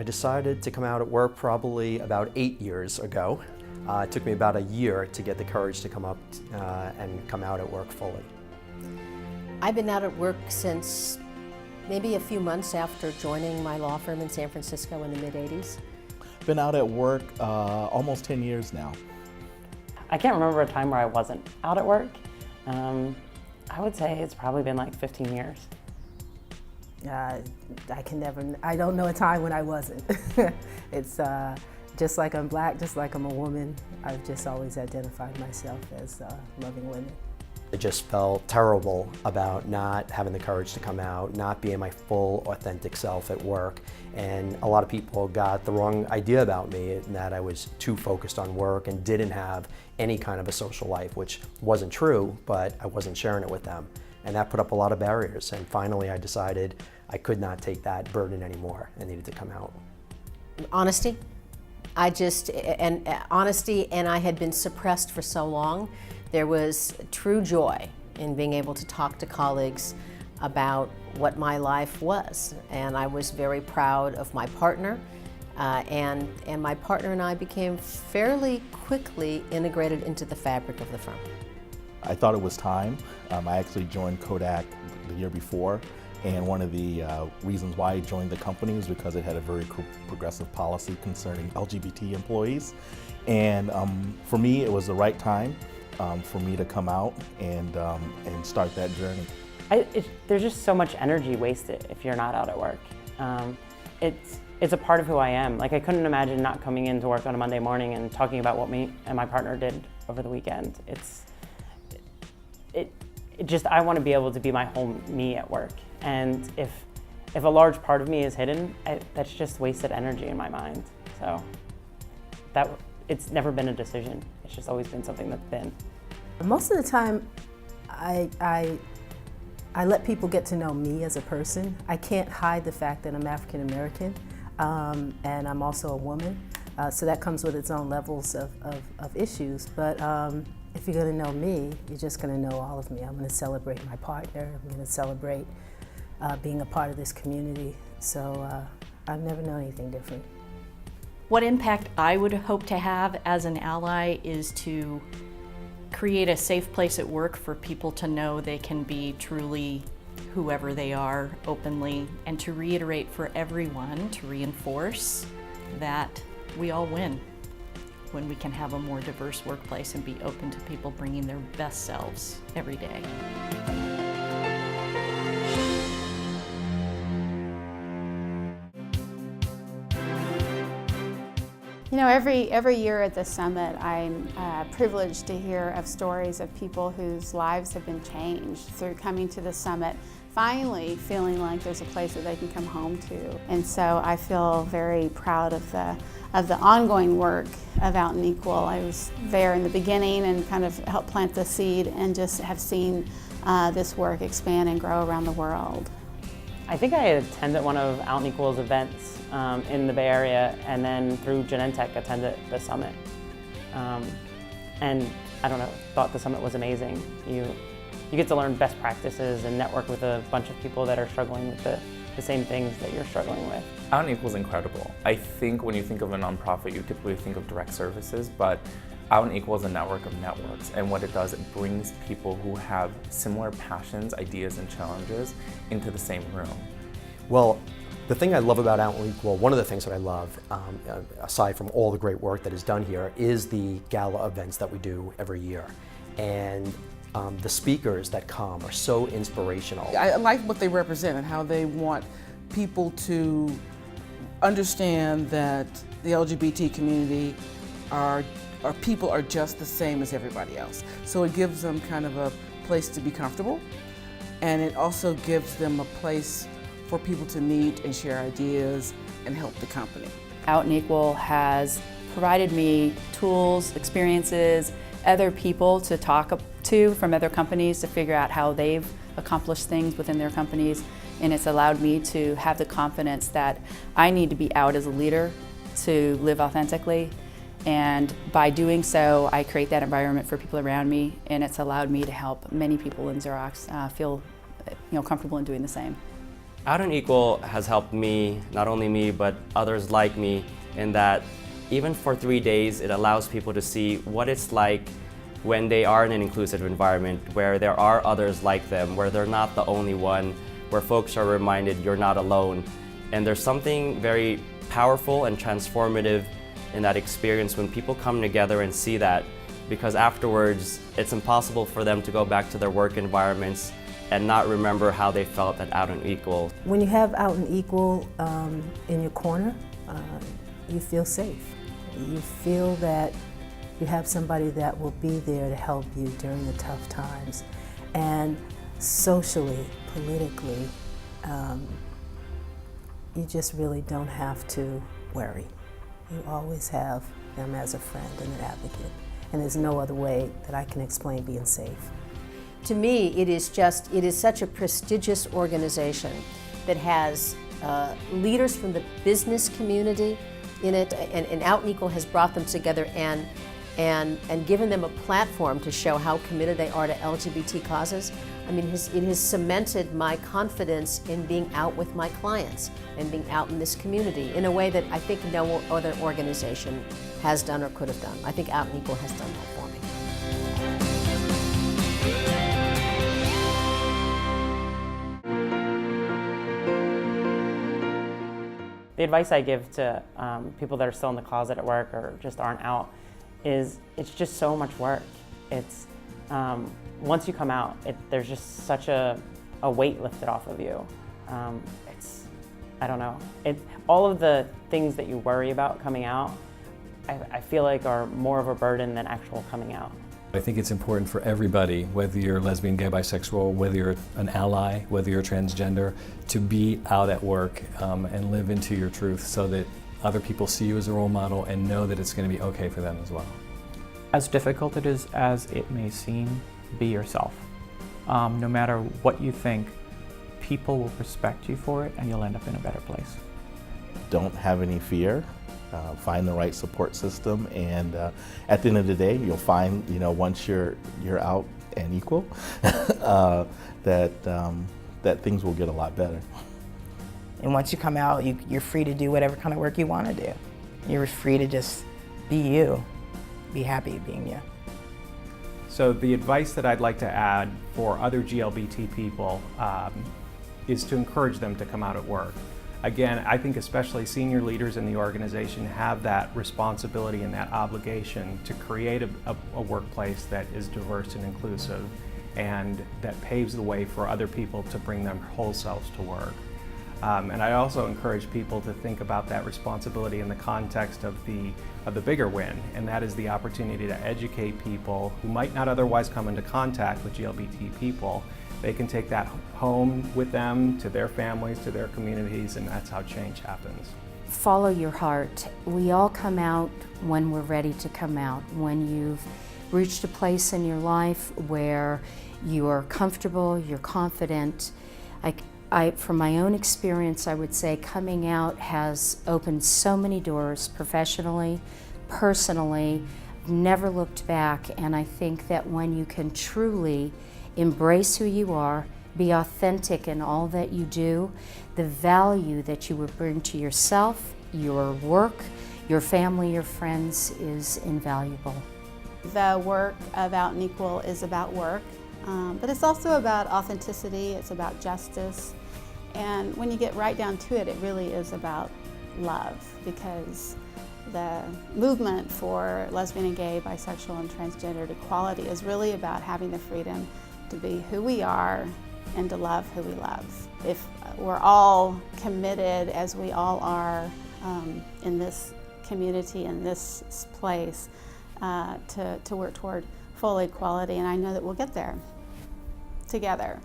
I decided to come out at work probably about 8 years ago. It took me about a year to get the courage to come up and come out at work fully. I've been out at work since maybe a few months after joining my law firm in San Francisco in the mid-'80s. Been out at work almost 10 years now. I can't remember a time where I wasn't out at work. I would say it's probably been like 15 years. I don't know a time when I wasn't. It's just like I'm black, just like I'm a woman, I've just always identified myself as loving women. It just felt terrible about not having the courage to come out, not being my full, authentic self at work. And a lot of people got the wrong idea about me, and that I was too focused on work and didn't have any kind of a social life, which wasn't true, but I wasn't sharing it with them. And that put up a lot of barriers. And finally I decided I could not take that burden anymore and needed to come out. Honesty. Honesty, and I had been suppressed for so long. There was true joy in being able to talk to colleagues about what my life was. And I was very proud of my partner, and my partner and I became fairly quickly integrated into the fabric of the firm. I thought it was time. I actually joined Kodak the year before, and one of the reasons why I joined the company was because it had a very progressive policy concerning LGBT employees. And for me, it was the right time for me to come out and start that journey. There's just so much energy wasted if you're not out at work. It's a part of who I am. Like, I couldn't imagine not coming into work on a Monday morning and talking about what me and my partner did over the weekend. I want to be able to be my whole me at work. And if a large part of me is hidden, that's just wasted energy in my mind. So it's never been a decision. It's just always been something that's been. Most of the time, I let people get to know me as a person. I can't hide the fact that I'm African American, and I'm also a woman. So that comes with its own levels of issues. But if you're going to know me, you're just going to know all of me. I'm going to celebrate my partner. I'm going to celebrate being a part of this community. So I've never known anything different. What impact I would hope to have as an ally is to create a safe place at work for people to know they can be truly whoever they are openly, and to reiterate for everyone, to reinforce that we all win when we can have a more diverse workplace and be open to people bringing their best selves every day. You know, every year at the summit, I'm privileged to hear of stories of people whose lives have been changed through coming to the summit, finally feeling like there's a place that they can come home to. And so I feel very proud of the ongoing work of Out and Equal. I was there in the beginning and kind of helped plant the seed, and just have seen this work expand and grow around the world. I think I attended one of Out and Equal's events in the Bay Area, and then through Genentech attended the summit. And I don't know, thought the summit was amazing. You get to learn best practices and network with a bunch of people that are struggling with the same things that you're struggling with. Out and Equal is incredible. I think when you think of a nonprofit, you typically think of direct services, but Out and Equal is a network of networks, and what it does, it brings people who have similar passions, ideas, and challenges into the same room. Well, the thing I love about Out and Equal, one of the things that I love, aside from all the great work that is done here, is the gala events that we do every year. And the speakers that come are so inspirational. I like what they represent and how they want people to understand that the LGBT community people are just the same as everybody else. So it gives them kind of a place to be comfortable, and it also gives them a place for people to meet and share ideas and help the company. Out and Equal has provided me tools, experiences, other people to talk to from other companies to figure out how they've accomplished things within their companies, and it's allowed me to have the confidence that I need to be out as a leader to live authentically. And by doing so, I create that environment for people around me, and it's allowed me to help many people in Xerox feel comfortable in doing the same. Out and Equal has helped me, not only me, but others like me, in that even for 3 days, it allows people to see what it's like when they are in an inclusive environment, where there are others like them, where they're not the only one, where folks are reminded you're not alone. And there's something very powerful and transformative in that experience when people come together and see that, because afterwards, it's impossible for them to go back to their work environments and not remember how they felt at Out and Equal. When you have Out and Equal in your corner, you feel safe. You feel that you have somebody that will be there to help you during the tough times. And socially, politically, you just really don't have to worry. You always have them as a friend and an advocate. And there's no other way that I can explain being safe. To me, it is such a prestigious organization that has leaders from the business community in it, and Out and Equal has brought them together and given them a platform to show how committed they are to LGBT causes. I mean, it has cemented my confidence in being out with my clients and being out in this community in a way that I think no other organization has done or could have done. I think Out and Equal has done that for me. The advice I give to people that are still in the closet at work or just aren't out is it's just so much work. It's once you come out, there's just such a weight lifted off of you. I don't know. All of the things that you worry about coming out, I feel like are more of a burden than actual coming out. I think it's important for everybody, whether you're lesbian, gay, bisexual, whether you're an ally, whether you're transgender, to be out at work and live into your truth so that other people see you as a role model and know that it's going to be okay for them as well. As difficult it is as it may seem, be yourself. No matter what you think, people will respect you for it and you'll end up in a better place. Don't have any fear. Find the right support system, and at the end of the day, you'll find, once you're out and equal, that things will get a lot better. And once you come out, you're free to do whatever kind of work you want to do. You're free to just be you, be happy being you. So the advice that I'd like to add for other GLBT people is to encourage them to come out at work. Again, I think especially senior leaders in the organization have that responsibility and that obligation to create a workplace that is diverse and inclusive and that paves the way for other people to bring their whole selves to work. And I also encourage people to think about that responsibility in the context of the bigger win, and that is the opportunity to educate people who might not otherwise come into contact with GLBT people. They can take that home with them, to their families, to their communities, and that's how change happens. Follow your heart. We all come out when we're ready to come out, when you've reached a place in your life where you're comfortable, you're confident. From my own experience, I would say coming out has opened so many doors professionally, personally, never looked back, and I think that when you can truly embrace who you are, be authentic in all that you do, the value that you would bring to yourself, your work, your family, your friends is invaluable. The work of Out and Equal is about work, but it's also about authenticity, it's about justice, and when you get right down to it, it really is about love, because the movement for lesbian and gay, bisexual and transgendered equality is really about having the freedom to be who we are and to love who we love. If we're all committed, as we all are in this community, in this place, to work toward full equality, and I know that we'll get there together.